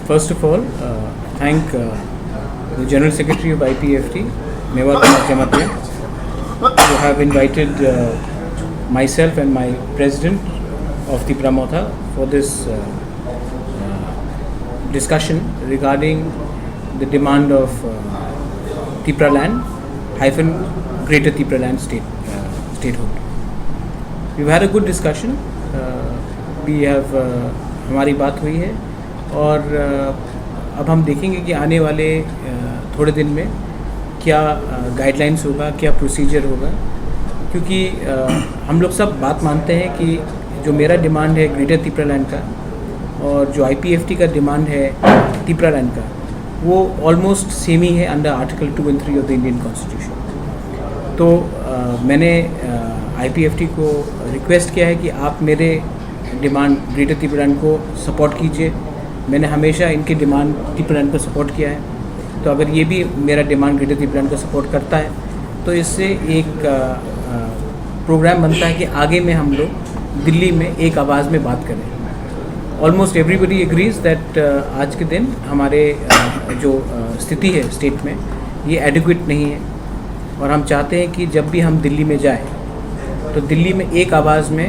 First of all, thank the General Secretary of IPFT, Mewat Jamatia, who have invited myself and my President of Tipra Motha for this discussion regarding the demand of Tipra land hyphen Greater Tipra land statehood. We've had a good discussion. We have हमारी बात हुई है और अब हम देखेंगे कि आने वाले थोड़े दिन में क्या गाइडलाइंस होगा, क्या प्रोसीजर होगा, क्योंकि हम लोग सब बात मानते हैं कि जो मेरा डिमांड है ग्रेटर तिपरा लैंड का और जो आईपीएफटी का डिमांड है तिपरा लैंड का, वो ऑलमोस्ट सेम ही है under article 2 and 3 of the Indian constitution. तो मैंने आईपीएफटी को रिक्वेस्ट किया है कि आप मेरे डिमांड ग्रेटर तिपरा लैंड को सपोर्ट कीजिए। मैंने हमेशा इनके डिमांड तिपरा लैंड को सपोर्ट किया है, तो अगर ये भी मेरा डिमांड ग्रेटर तिपरा लैंड को सपोर्ट करता है तो इससे एक प्रोग्राम बनता है कि आगे में हम लोग दिल्ली में एक आवाज़ में बात करें। ऑलमोस्ट एवरीबडी एग्रीज दैट आज के दिन हमारे जो स्थिति है स्टेट में ये एडिक्वेट नहीं है और हम चाहते हैं कि जब भी हम दिल्ली में जाएं तो दिल्ली में एक आवाज़ में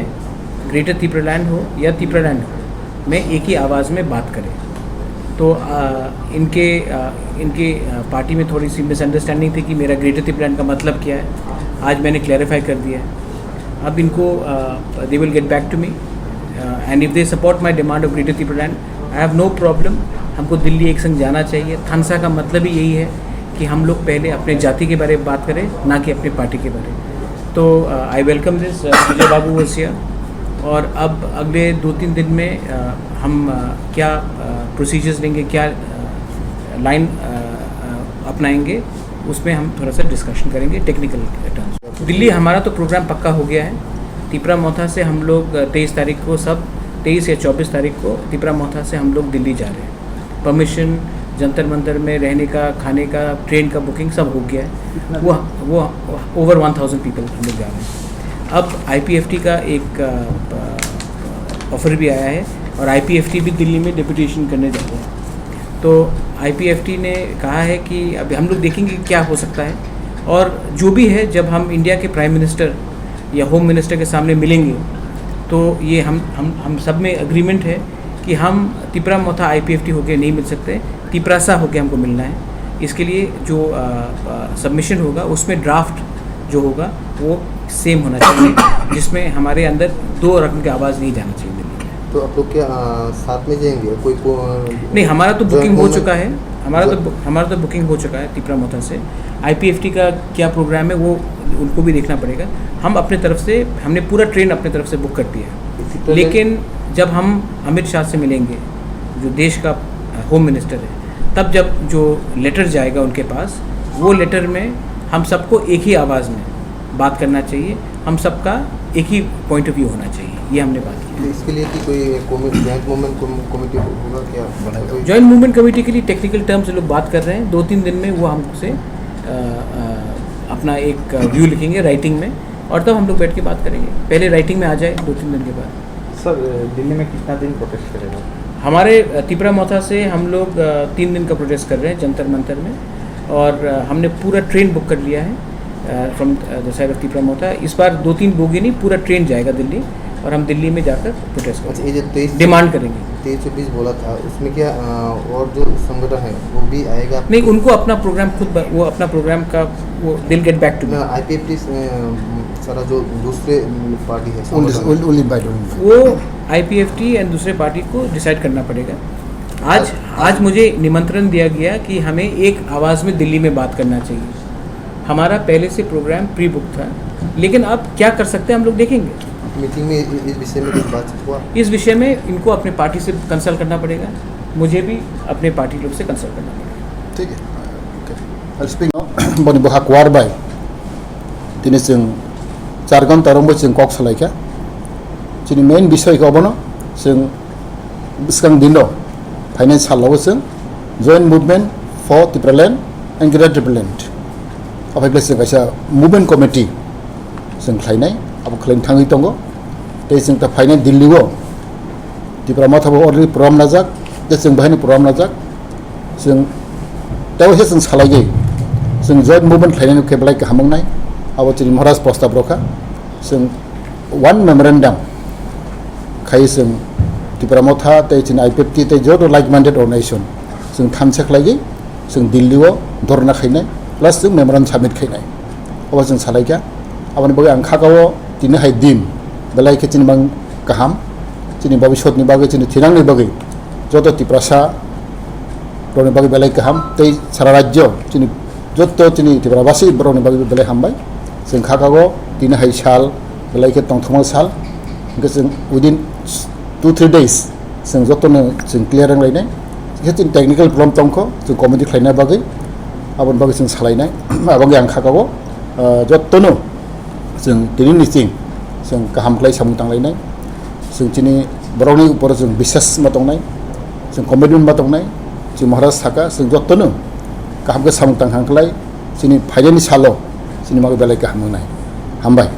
ग्रेटर तिपरा लैंड हो या तिपरा लैंड हो में एक ही आवाज़ में बात करें। तो इनके पार्टी में थोड़ी सी मिसअंडरस्टैंडिंग थी कि मेरा ग्रेटर तिपरा लैंड का मतलब क्या है। आज मैंने क्लैरिफाई कर दिया है। अब इनको they will get back to me and if they support my demand of greater Tipra land, I have no problem. हमको दिल्ली एक संग जाना चाहिए। थानसा का मतलब ही यही है कि हम लोग पहले अपने जाति के बारे में बात करें, ना कि अपनी पार्टी के बारे में। तो आई वेलकम दिस विजय बाबू वसिया। और अब अगले 2-3 दिन में हम क्या प्रोसीजर्स लेंगे, क्या लाइन अपनाएंगे, उसमें हम थोड़ा सा डिस्कशन करेंगे टेक्निकल टर्म्स। दिल्ली हमारा तो प्रोग्राम पक्का हो गया है। तिपरा मोथा से हम लोग 23 तारीख को 23 या 24 तारीख को तिपरा मोथा से हम लोग दिल्ली जा रहे हैं। परमिशन, जंतर मंतर में रहने का, खाने का, ट्रेन का बुकिंग सब हो गया है। वो ओवर 1000 पीपल हम लोग जा रहे हैं। अब आईपीएफटी का एक ऑफ़र भी आया है और आईपीएफटी भी दिल्ली में डेपुटेशन करने जा रहे हैं। तो आईपीएफटी ने कहा है कि अभी हम लोग देखेंगे क्या हो सकता है और जो भी है, जब हम इंडिया के प्राइम मिनिस्टर या होम मिनिस्टर के सामने मिलेंगे तो ये हम सब में एग्रीमेंट है कि हम तिपरा मोथा आईपीएफटी होके नहीं मिल सकते, तिपरासा होके हमको मिलना है। इसके लिए जो सबमिशन होगा उसमें ड्राफ्ट जो होगा वो सेम होना चाहिए, जिसमें हमारे अंदर 2 रकम की आवाज़ नहीं जाना चाहिए दिल्ली में। तो आप लोग क्या साथ में जाएंगे? कोई नहीं, हमारा तो बुकिंग हो चुका है। हमारा तो बुकिंग हो चुका है तिपरा मोथा से। आईपीएफटी का क्या प्रोग्राम है वो उनको भी देखना पड़ेगा। हम अपने तरफ से हमने पूरा ट्रेन अपने तरफ से बुक कर दिया है, लेकिन जब हम अमित शाह से मिलेंगे जो देश का होम मिनिस्टर है, तब जब जो लेटर जाएगा उनके पास, वो लेटर में हम सबको एक ही आवाज़ में बात करना चाहिए। हम सबका एक ही पॉइंट ऑफ व्यू होना चाहिए, ये हमने बात की। इसके लिए कि कोई जॉइंट मूवमेंट कमेटी होगा क्या बनाएगा? जॉइंट मूवमेंट कमेटी के लिए टेक्निकल टर्म्स लोग बात कर रहे हैं। 2-3 दिन में वो हमसे अपना एक व्यू लिखेंगे राइटिंग में और तब हम लोग बैठ के बात करेंगे। पहले राइटिंग में आ जाए 2-3 दिन के बाद। सर, दिल्ली में कितना दिन प्रोटेस्ट करेगा? हमारे तिपरा मोथा से हम लोग 3 दिन का प्रोटेस्ट कर रहे हैं जंतर मंतर में, और हमने पूरा ट्रेन बुक कर लिया है from the side of Tipra Motha. इस बार 2-3 बोगी नहीं, पूरा ट्रेन जाएगा दिल्ली और हम दिल्ली में जाकर प्रोटेस्ट करेंगे। ये जो 23 डिमांड करेंगे 23-24 बोला था, उसमें क्या और जो संगठन है वो भी आएगा? नहीं, उनको अपना प्रोग्राम खुद वो अपना प्रोग्राम का वो दिल गेट बैक टू आईपीएफटी सारा जो दूसरे पार्टी है वो आईपीएफटी एंड दूसरे पार्टी को डिसाइड करना पड़ेगा। आज मुझे निमंत्रण दिया गया कि हमें एक आवाज़ में दिल्ली में बात करना चाहिए। हमारा पहले से प्रोग्राम प्री बुक था, लेकिन अब क्या कर सकते हैं हम लोग देखेंगे। मीटिंग में इस विषय में कुछ बातचीत हुआ? इस विषय में इनको अपने पार्टी से कंसल्ट करना पड़ेगा, मुझे भी अपने पार्टी लोग से कंसल्ट करना पड़ेगा। ठीक है। स्पिंग बनी बहाक वारबाय दिनै जों जारगन तारंबो जों कक सलायखा जोंनि मेन विषय को बनो जों बिसकां दिनो फाइनेंस हालावो जों joint movement for Tipra land and greater Tipra land अफायग्ला जों गायसा मूवमेंट कमिटी जों खालायनाय अब खालायनो थाङै दङ। जों दा फाइनेल दिल्लीआव तिपरा मोथाबो अलरेडि प्रग्राम नाजाक जे जों बेहायनो प्रग्राम लाजाक जों तेवहे जों सालायगै जों जॉइंट मूवमेंट खालायनाय केबलाय गाहामनाय आबो जोंनि महाराज प्रस्ताब रखा जों वन मेमोरेंडम खायो जों त्रिपुरा मथा ते जों I50 ते जद लाइक माइंडेड ऑर्गेनाइजेशन जों थामसे खालायगै जों दिल्लीआव धरना खायनाय प्लस जों मेमोरेंडम सबमिट खायनाय अबा जों सालायगा आबानि बागै आं खागाव दिनै हाय दिन बेलायके जों बां गाहाम जोंनि भबिष्यतनि बागै जोंनि थिरांनि बागै जद त्रिपुरासा रनि बागै बेलाय गाहाम ते सारा राज्य जोंनि जत जोंनि त्रिपुराबासी बर'नि बागै बेलाय हामबाय जों खागाव दिनै हाय साल बेलायके तंथमा साल जों उइदिन 2-3 days जों जतनो जों क्लियर रायलायनाय जों टेक्निकल प्रब्लेम तंखो जों कमिटि खालायनाय बागै आबानि बागै जों सालायनाय आबागै आं खागाव जतनो जों दिनैनि मिटिं जों गाहाम खालाय सामु थांलायनाय जों दिनै बर'नि उपर जों बिसास मा दंनाय जों कमिटमेन्ट मा दंनाय जों महाराज थाका जों जतनो गाहामखौ सामु थांखांखालाय जोंनि फाइनालनि साल जोंनि मागै बेलाय गाहाम होनाय हामबाय